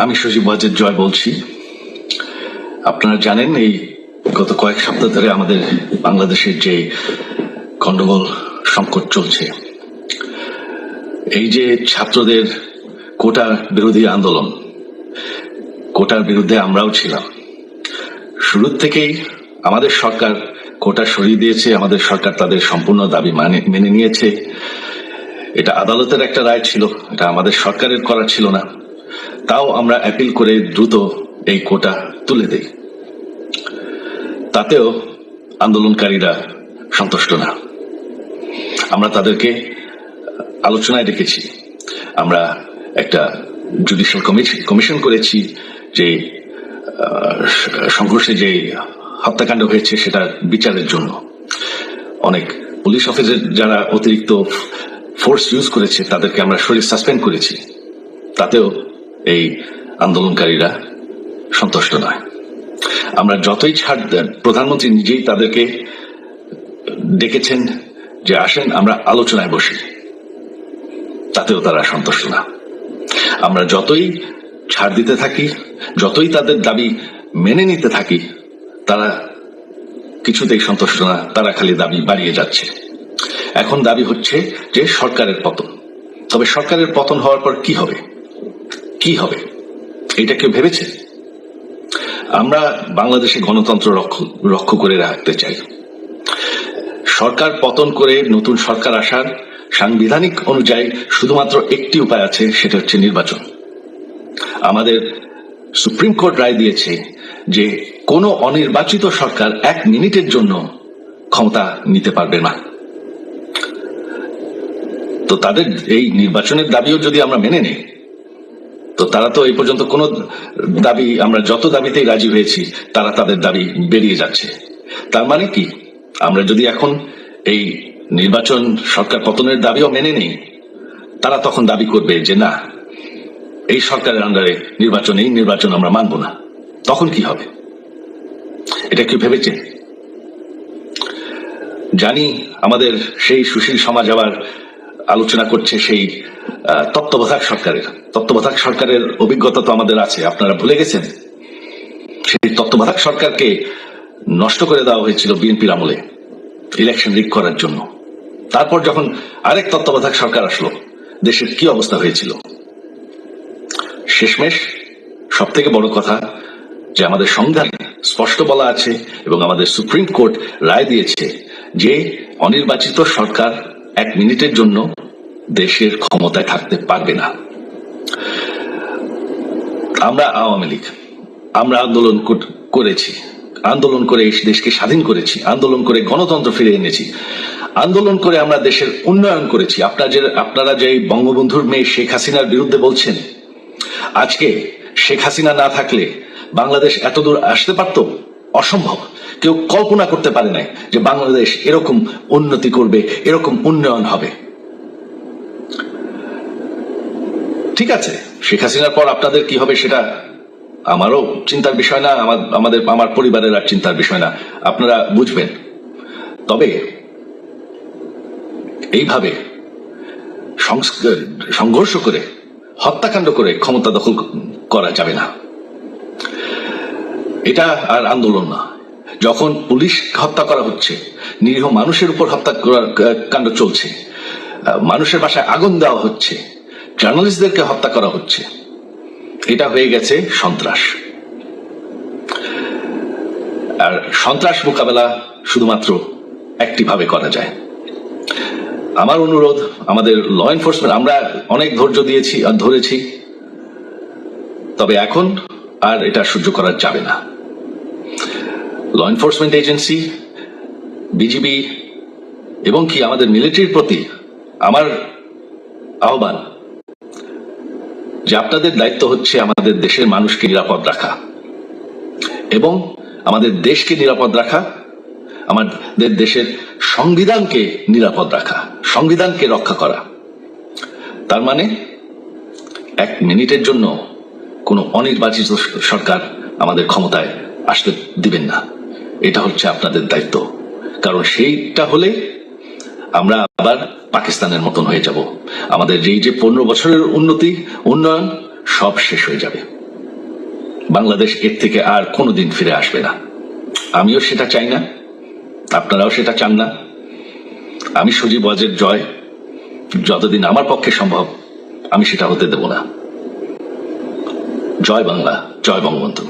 আমি সজীব ওয়াজেদ জয় বলছি। আপনারা জানেন এই গত কয়েক সপ্তাহ ধরে আমাদের বাংলাদেশের যে গন্ডগোল সংকট চলছে, এই যে ছাত্রদের কোটা বিরোধী আন্দোলন, কোটার বিরুদ্ধে আমরাও ছিলাম। শুরু থেকেই আমাদের সরকার কোটা সরিয়ে দিয়েছে, আমাদের সরকার তাদের সম্পূর্ণ দাবি মেনে নিয়েছে। এটা আদালতের একটা রায় ছিল, এটা আমাদের সরকারের করা ছিল না। তাও আমরা অ্যাপিল করে দ্রুত এই কোটা তুলে দেই। তাতেও আন্দোলনকারীরা সন্তুষ্ট না। আমরা তাদেরকে আলোচনায় ডেকেছি, আমরা একটা জুডিশিয়াল কমিশন করেছি যে সংঘর্ষে যে হত্যাকাণ্ড হয়েছে সেটার বিচারের জন্য। অনেক পুলিশ অফিসার যারা অতিরিক্ত ফোর্স ইউজ করেছে তাদেরকে আমরা সাসপেন্ড করেছি। তাতেও এই আন্দোলনকারীরা সন্তুষ্ট নয়। আমরা যতই ছাড় দেন, প্রধানমন্ত্রী নিজেই তাদেরকে ডেকেছেন যে আসেন আমরা আলোচনায় বসি, তাতেও তারা সন্তুষ্ট না। আমরা যতই ছাড় দিতে থাকি, যতই তাদের দাবি মেনে নিতে থাকি, তারা কিছুতেই সন্তুষ্ট না, তারা খালি দাবি বাড়িয়ে যাচ্ছে। এখন দাবি হচ্ছে যে সরকারের পতন। তবে সরকারের পতন হওয়ার পর কি হবে, কি হবে এটা কেউ ভেবেছে? আমরা বাংলাদেশে গণতন্ত্র রক্ষা করে রাখতে চাই। সরকার পতন করে নতুন সরকার আসার সাংবিধানিক অনুযায়ী শুধুমাত্র একটি উপায় আছে, সেটা হচ্ছে নির্বাচন। আমাদের সুপ্রিম কোর্ট রায় দিয়েছে যে কোনো অনির্বাচিত সরকার 1 মিনিটের জন্য ক্ষমতা নিতে পারবে না। তো তাদের এই নির্বাচনের দাবিও যদি আমরা মেনে নিই, তো তারা তো এই পর্যন্ত কোন দাবি, আমরা যত দাবিতেই রাজি হয়েছি তারা তাদের দাবি বেরিয়ে যাচ্ছে। তার মানে কি, আমরা যদি এখন এই নির্বাচন সরকার পতনের দাবিও মেনে নেই, তারা তখন দাবি করবে যে না, এই সরকারের আন্ডারে এই নির্বাচন আমরা মানব না। তখন কি হবে এটা কি ভেবেছে? জানি আমাদের সেই সুশীল সমাজ আবার আলোচনা করছে সেই তত্ত্বাবধায়ক সরকারের অভিজ্ঞতা তো আমাদের আছে। আপনারা ভুলে গেছেন সেই তত্ত্বাবধায়ক সরকারকে নষ্ট করে দেওয়া হয়েছিল বিএনপির আমলে ইলেকশন রিগ করার জন্য। তারপর যখন আরেক তত্ত্বাবধায়ক সরকার আসলো, দেশের কি অবস্থা হয়েছিল। শেষমেশ সব থেকে বড় কথা যে আমাদের সংবিধানে স্পষ্ট বলা আছে এবং আমাদের সুপ্রিম কোর্ট রায় দিয়েছে যে অনির্বাচিত সরকার 1 মিনিটের জন্য দেশের ক্ষমতায় থাকতে পারবে না। আমরা আওয়ামী লীগ, আমরা আন্দোলন করেছি, আন্দোলন করে এই দেশকে স্বাধীন করেছি, আন্দোলন করে গণতন্ত্র ফিরে এনেছি, আন্দোলন করে আমরা দেশের উন্নয়ন করেছি। আপনারা যে বঙ্গবন্ধুর মেয়ে শেখ হাসিনার বিরুদ্ধে বলছেন, আজকে শেখ হাসিনা না থাকলে বাংলাদেশ এতদূর আসতে পারত? অসম্ভব। কেউ কল্পনা করতে পারে নাই যে বাংলাদেশ এরকম উন্নতি করবে, এরকম উন্নয়ন হবে। ঠিক আছে, শেখ হাসিনার পর আপনাদের কি হবে সেটা আমারও চিন্তার বিষয় না, আমার পরিবারের আর চিন্তার বিষয় না, আপনারা বুঝবেন। তবে এইভাবে সংঘর্ষ করে, হত্যাকাণ্ড করে ক্ষমতা দখল করা যাবে না। এটা আর আন্দোলন না। যখন পুলিশ হত্যা করা হচ্ছে, নিরীহ মানুষের উপর হত্যাকাণ্ড চলছে, মানুষের বাসায় আগুন দেওয়া হচ্ছে, জার্নালিস্টদেরকে হত্যা করা হচ্ছে, এটা হয়ে গেছে সন্ত্রাস। আর সন্ত্রাস মোকাবেলা শুধুমাত্র একটি ভাবে করা যায়। আমার অনুরোধ, আমাদের ল এনফোর্সমেন্ট, আমরা অনেক ধৈর্য দিয়েছি আর ধরেছি, তবে এখন আর এটা সহ্য করা যাবে না। ল এনফোর্সমেন্ট এজেন্সি, বিজিবি এবং কি আমাদের মিলিটারির প্রতি আমার আহ্বান যে আপনাদের দায়িত্ব হচ্ছে আমাদের দেশের মানুষকে নিরাপদ রাখা এবং আমাদের দেশকে নিরাপদ রাখা, আমাদের দেশের সংবিধানকে নিরাপদ রাখা, সংবিধানকে রক্ষা করা। তার মানে 1 মিনিটের জন্য কোনো অনির্বাচিত সরকার আমাদের ক্ষমতায় আসতে দিবেন না। এটা হচ্ছে আপনাদের দায়িত্ব। কারণ সেইটা হলে আমরা আবার পাকিস্তানের মতন হয়ে যাব। আমাদের যে 15 বছরের উন্নয়ন সব শেষ হয়ে যাবে। বাংলাদেশ এর থেকে আর কোনোদিন ফিরে আসবে না। আমিও সেটা চাই না, আপনারাও সেটা চান না। আমি সজীব ওয়াজের জয় যতদিন আমার পক্ষে সম্ভব আমি সেটা হতে দেব না। জয় বাংলা, জয় বঙ্গবন্ধু।